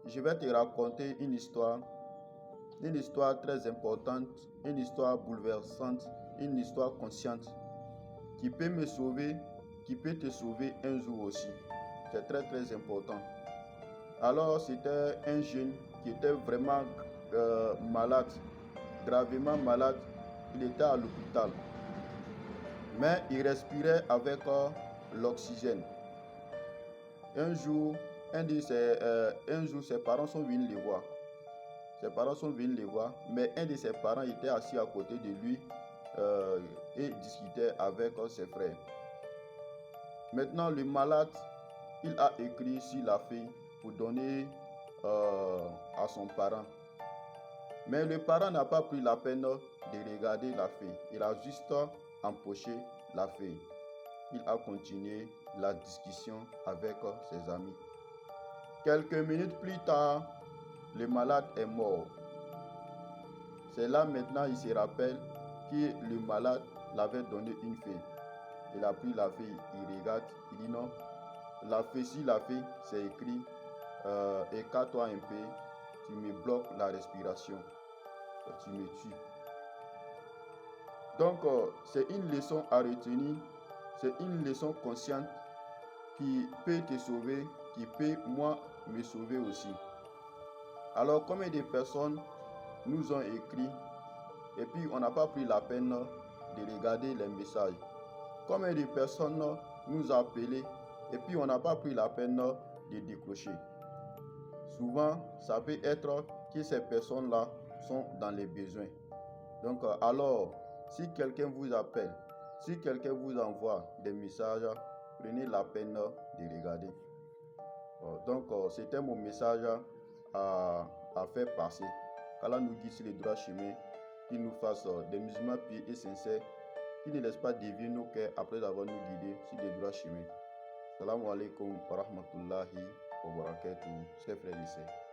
je vais te raconter une histoire très importante, une histoire bouleversante, une histoire consciente qui peut me sauver, qui peut te sauver un jour aussi. C'est très très important. Alors c'était un jeune qui était vraiment malade, gravement malade. Il était à l'hôpital, mais il respirait avec l'oxygène. Un jour, ses parents sont venus les voir. Mais un de ses parents était assis à côté de lui et discutait avec ses frères. Maintenant, le malade, il a écrit sur la feuille pour donner à son parent. Mais le parent n'a pas pris la peine de regarder la feuille. Il a juste empoché la feuille. Il a continué la discussion avec ses amis. Quelques minutes plus tard, le malade est mort. C'est là maintenant il se rappelle que le malade l'avait donné une feuille. Il a pris la feuille, il regarde, il dit non, la feuille, c'est écrit écarte-toi un peu, tu me bloques la respiration, tu me tues. Donc c'est une leçon à retenir, c'est une leçon consciente qui peut te sauver, qui peut moi me sauver aussi. Alors combien de personnes nous ont écrit et puis on n'a pas pris la peine de regarder les messages? Combien de personnes nous ont appelés et puis on n'a pas pris la peine de décrocher? Souvent, ça peut être que ces personnes-là sont dans les besoins. Donc alors, si quelqu'un vous appelle, si quelqu'un vous envoie des messages, prenez la peine de regarder. Donc c'était mon message à faire passer. Qu'Allah nous guide sur le droit chemin, qu'il nous fasse des musulmans pieux et sincères, qu'il ne laisse pas dévier nos cœurs après avoir nous guidés sur le droit chemin. Salam alaikum wa rahmatullahi wa barakatuh, chers frères et sœurs.